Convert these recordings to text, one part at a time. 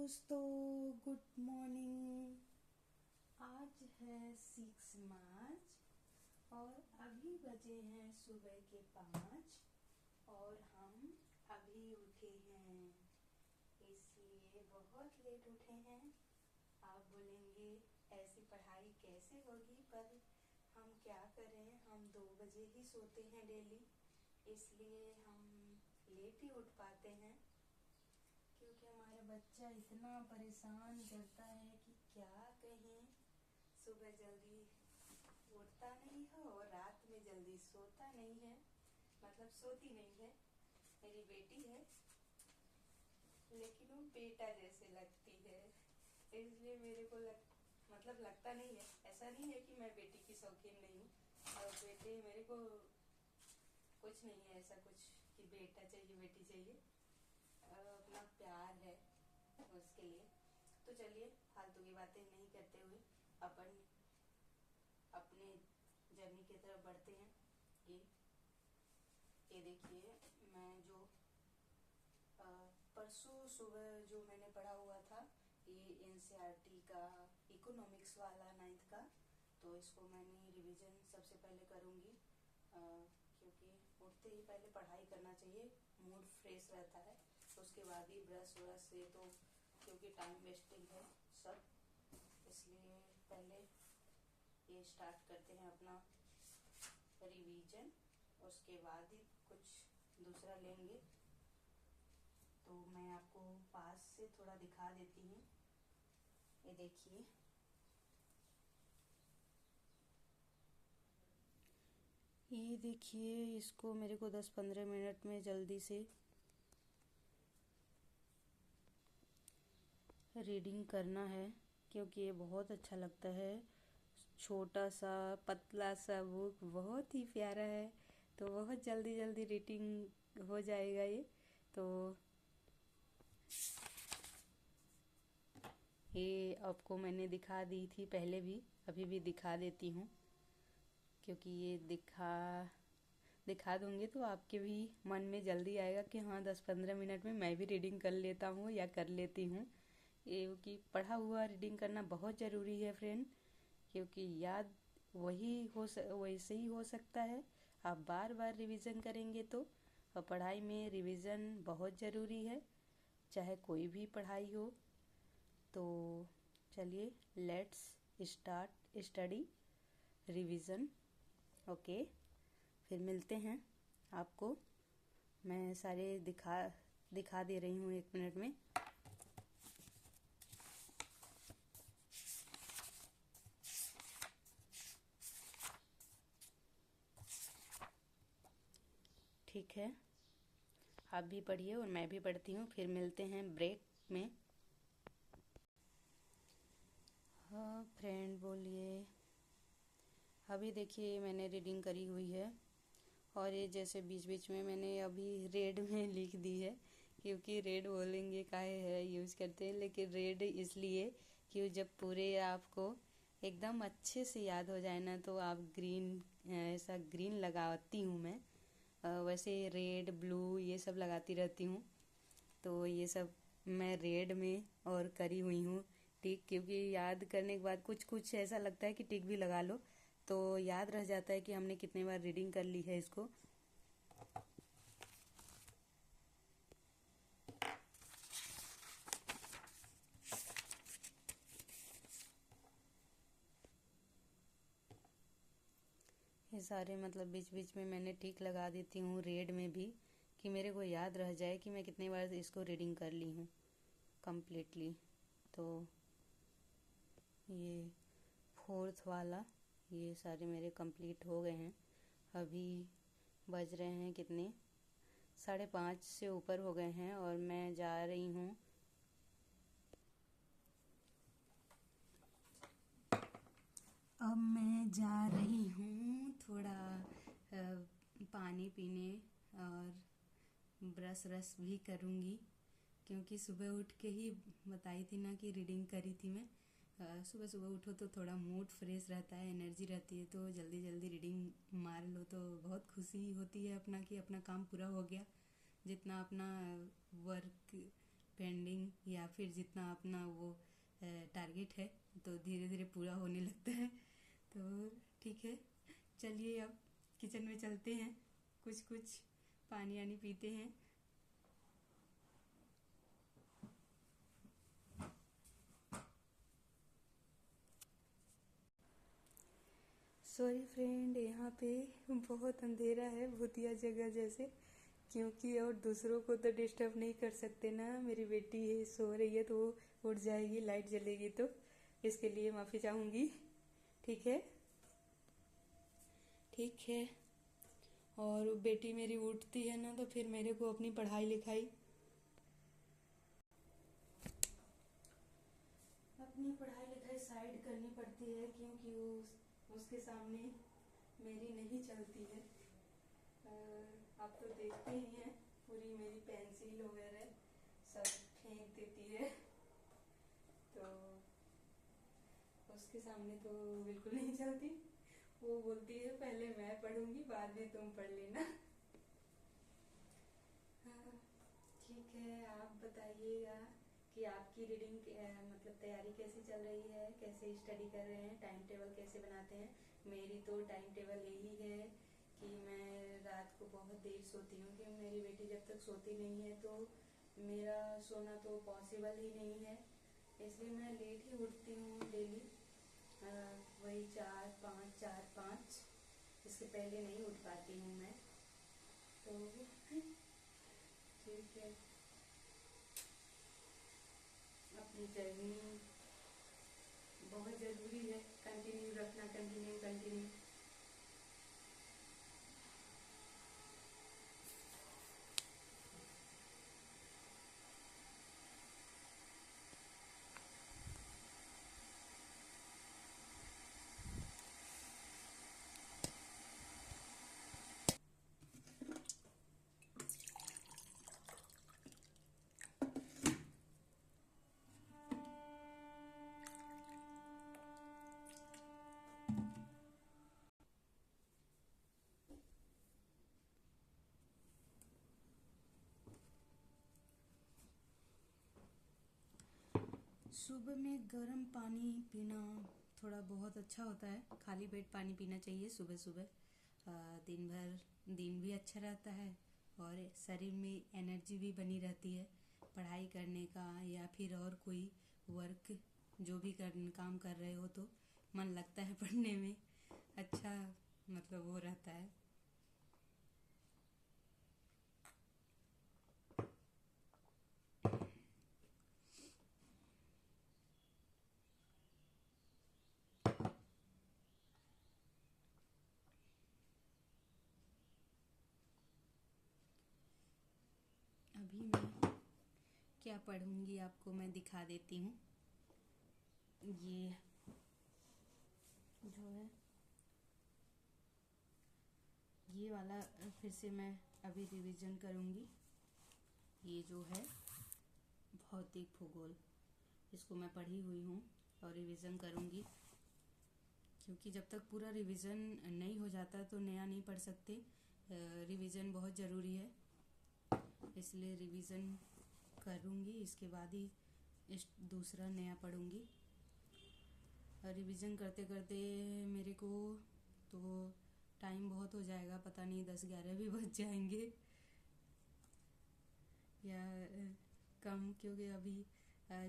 दोस्तों, good morning. आज है 6 मार्च और अभी बजे हैं सुबह के 5 और हम अभी उठे हैं, इसलिए बहुत लेट उठे हैं। आप बोलेंगे ऐसी पढ़ाई कैसे होगी, पर हम क्या करें, हम 2 बजे ही सोते हैं डेली, इसलिए हम लेट ही उठ पाते हैं। क्योंकि हमारा बच्चा इतना परेशान करता है कि क्या कहें। सुबह जल्दी उठता नहीं है और रात में जल्दी सोता नहीं है, मतलब सोती नहीं है। मेरी बेटी है लेकिन वो बेटा जैसे लगती है, इसलिए मेरे को मतलब लगता नहीं है। ऐसा नहीं है कि मैं बेटी की शौकीन नहीं हूँ, और बेटे मेरे को कुछ नहीं है ऐसा कुछ कि बेटा चाहिए बेटी चाहिए, अपना प्यार है उसके लिए। तो चलिए फालतू की बातें नहीं करते हुए अपन अपने जर्नी की तरफ बढ़ते हैं। ये देखिए, मैं जो परसों सुबह जो मैंने पढ़ा हुआ था, ये एनसीईआरटी का इकोनॉमिक्स वाला 9th का, तो इसको मैंने रिवीजन सबसे पहले करूँगी, क्योंकि उठते ही पहले पढ़ाई करना चाहिए, मूड फ्रेश रहता है। उसके बाद ही ब्रश व्रश से, तो क्योंकि टाइम वेस्टिंग है सब, इसलिए पहले ये स्टार्ट करते हैं अपना रिवीजन, उसके बाद ही कुछ दूसरा लेंगे। तो मैं आपको पास से थोड़ा दिखा देती हूँ। ये देखिए, इसको मेरे को 10-15 मिनट में जल्दी से रीडिंग करना है, क्योंकि ये बहुत अच्छा लगता है। छोटा सा पतला सा बुक, बहुत ही प्यारा है, तो बहुत जल्दी जल्दी रीडिंग हो जाएगा ये। तो ये आपको मैंने दिखा दी थी पहले भी, अभी भी दिखा देती हूँ, क्योंकि ये दिखा दूंगी तो आपके भी मन में जल्दी आएगा कि हाँ 10-15 मिनट में मैं भी रीडिंग कर लेता हूँ या कर लेती हूँ। ये कि पढ़ा हुआ रीडिंग करना बहुत ज़रूरी है फ्रेंड, क्योंकि याद वैसे ही हो सकता है। आप बार बार रिवीजन करेंगे तो, और पढ़ाई में रिवीजन बहुत ज़रूरी है, चाहे कोई भी पढ़ाई हो। तो चलिए, let's start study revision. Okay, फिर मिलते हैं आपको। मैं सारे दिखा दे रही हूँ 1 मिनट में। ठीक है, आप भी पढ़िए और मैं भी पढ़ती हूँ, फिर मिलते हैं ब्रेक में। हाँ फ्रेंड बोलिए। अभी देखिए, मैंने रीडिंग करी हुई है, और ये जैसे बीच बीच में मैंने अभी रेड में लिख दी है, क्योंकि रेड बोलेंगे काहे है यूज़ करते हैं, लेकिन रेड इसलिए कि जब पूरे आपको एकदम अच्छे से याद हो जाए ना, तो आप ग्रीन, ऐसा ग्रीन लगाती हूँ मैं। वैसे रेड ब्लू ये सब लगाती रहती हूँ, तो ये सब मैं रेड में और करी हुई हूँ टिक, क्योंकि याद करने के बाद कुछ कुछ ऐसा लगता है कि टिक भी लगा लो तो याद रह जाता है कि हमने कितने बार रीडिंग कर ली है इसको। ये सारे मतलब बीच बीच में मैंने टिक लगा देती हूँ रेड में भी, कि मेरे को याद रह जाए कि मैं कितने बार इसको रीडिंग कर ली हूँ कम्प्लीटली। तो ये 4th वाला, ये सारे मेरे कंप्लीट हो गए हैं। अभी बज रहे हैं कितने, 5:30 से ऊपर हो गए हैं, और मैं जा रही हूँ थोड़ा पानी पीने, और ब्रश रश भी करूँगी, क्योंकि सुबह उठ के ही बताई थी ना कि रीडिंग करी थी मैं। सुबह सुबह उठो तो थोड़ा मूड फ्रेश रहता है, एनर्जी रहती है, तो जल्दी जल्दी रीडिंग मार लो तो बहुत खुशी होती है अपना, कि अपना काम पूरा हो गया। जितना अपना वर्क पेंडिंग या या फिर जितना अपना वो टारगेट है तो धीरे धीरे पूरा होने लगता है। तो ठीक है, चलिए अब किचन में चलते हैं, कुछ कुछ पानी वानी पीते हैं। सॉरी फ्रेंड, यहाँ पे बहुत अंधेरा है, भूतिया जगह जैसे, क्योंकि और दूसरों को तो डिस्टर्ब नहीं कर सकते ना। मेरी बेटी है, सो रही है, तो वो उठ जाएगी लाइट जलेगी तो, इसके लिए माफ़ी चाहूँगी। ठीक है, ठीक है। और बेटी मेरी उठती है ना तो फिर मेरे को अपनी पढ़ाई लिखाई, अपनी पढ़ाई लिखाई साइड करनी पड़ती है, क्योंकि उसके सामने मेरी नहीं चलती है। आप तो देखते ही हैं, पूरी मेरी पेंसिल वगैरह सब फेंक देती है, तो उसके सामने तो बिल्कुल नहीं चलती। वो बोलती है पहले मैं पढ़ूंगी, बाद में तुम पढ़ लेना। हाँ, ठीक है। आप बताइएगा कि आपकी रीडिंग मतलब तैयारी कैसी चल रही है, कैसे स्टडी कर रहे हैं, टाइम टेबल कैसे बनाते हैं। मेरी तो टाइम टेबल यही है कि मैं रात को बहुत देर सोती हूँ, क्योंकि मेरी बेटी जब तक सोती नहीं है तो मेरा सोना तो पॉसिबल ही नहीं है, इसलिए मैं लेट ही उठती हूँ डेली। वही 4-5, इसके पहले नहीं उठ पाती हूँ मैं, तो ठीक है। अपनी जर्नी बहुत ज़रूरी है, कंटिन्यू रखना, कंटिन्यू कंटिन्यू। सुबह में गर्म पानी पीना थोड़ा बहुत अच्छा होता है, खाली पेट पानी पीना चाहिए सुबह सुबह। दिन भर दिन भी अच्छा रहता है और शरीर में एनर्जी भी बनी रहती है पढ़ाई करने का, या फिर और कोई वर्क जो भी काम कर रहे हो तो मन लगता है पढ़ने में, अच्छा मतलब वो रहता है। अभी मैं क्या पढ़ूंगी आपको मैं दिखा देती हूँ। ये जो है, ये वाला फिर से मैं अभी रिवीजन करूँगी। ये जो है भौतिक भूगोल, इसको मैं पढ़ी हुई हूँ और रिवीजन करूँगी, क्योंकि जब तक पूरा रिवीजन नहीं हो जाता तो नया नहीं पढ़ सकते। रिवीजन बहुत ज़रूरी है, इसलिए रिवीजन करूँगी, इसके बाद ही दूसरा नया पढ़ूँगी। रिवीजन करते करते मेरे को तो टाइम बहुत हो जाएगा, पता नहीं 10-11 भी बज जाएंगे या कम, क्योंकि अभी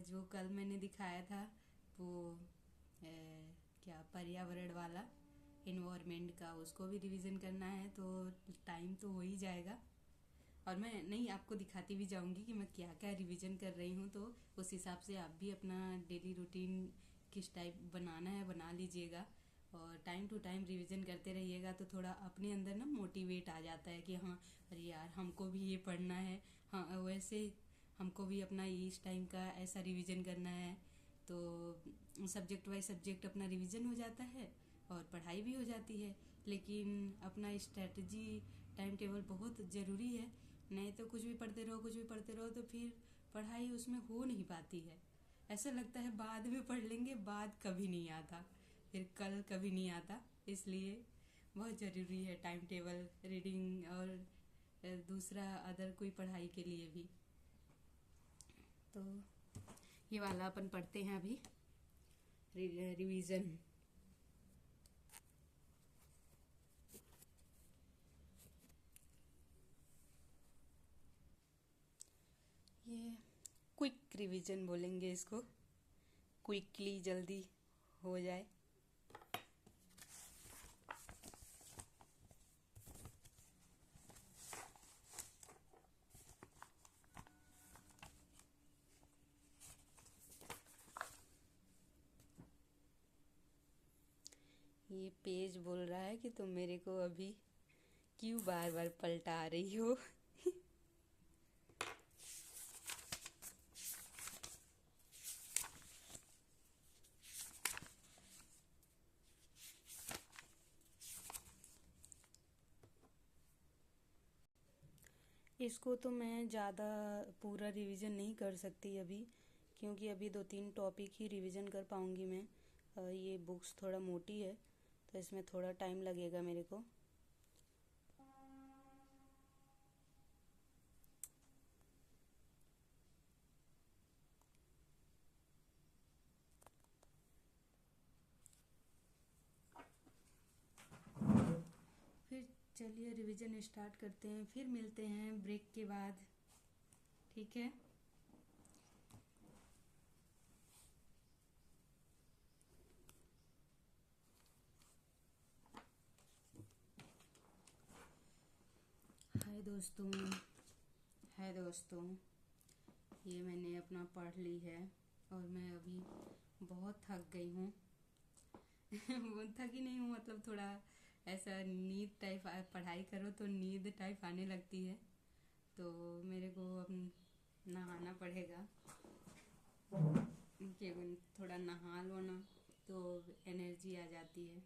जो कल मैंने दिखाया था वो क्या पर्यावरण वाला, इन्वायरमेंट का, उसको भी रिवीजन करना है, तो टाइम तो हो ही जाएगा। और मैं नहीं आपको दिखाती भी जाऊंगी कि मैं क्या क्या रिवीजन कर रही हूँ, तो उस हिसाब से आप भी अपना डेली रूटीन किस टाइप बनाना है बना लीजिएगा, और टाइम टू टाइम रिवीजन करते रहिएगा, तो थोड़ा अपने अंदर ना मोटिवेट आ जाता है कि हाँ अरे यार हमको भी ये पढ़ना है, हाँ वैसे हमको भी अपना इस टाइम का ऐसा रिवीजन करना है। तो सब्जेक्ट वाइज सब्जेक्ट अपना रिवीजन हो जाता है और पढ़ाई भी हो जाती है, लेकिन अपना स्ट्रेटजी टाइम टेबल बहुत ज़रूरी है, नहीं तो कुछ भी पढ़ते रहो तो फिर पढ़ाई उसमें हो नहीं पाती है। ऐसा लगता है बाद में पढ़ लेंगे, बाद कभी नहीं आता, फिर कल कभी नहीं आता, इसलिए बहुत ज़रूरी है टाइम टेबल, रीडिंग और दूसरा अदर कोई पढ़ाई के लिए भी। तो ये वाला अपन पढ़ते हैं अभी, रिवीजन। ये क्विक रिवीजन बोलेंगे इसको, क्विकली, जल्दी हो जाए। ये पेज बोल रहा है कि तुम मेरे को अभी क्यों बार बार पलटा रही हो। इसको तो मैं ज़्यादा पूरा रिवीजन नहीं कर सकती अभी, क्योंकि अभी 2-3 टॉपिक ही रिवीजन कर पाऊँगी मैं। ये बुक्स थोड़ा मोटी है तो इसमें थोड़ा टाइम लगेगा मेरे को। फिर चलिए रिवीजन स्टार्ट करते हैं, फिर मिलते हैं ब्रेक के बाद, ठीक है। हाय दोस्तों, ये मैंने अपना पढ़ ली है और मैं अभी बहुत थक गई हूँ। वो थकी नहीं हूँ, मतलब थोड़ा ऐसा नींद टाइप, पढ़ाई करो तो नींद टाइप आने लगती है, तो मेरे को अब नहाना पड़ेगा। कि थोड़ा नहा लो ना तो एनर्जी आ जाती है।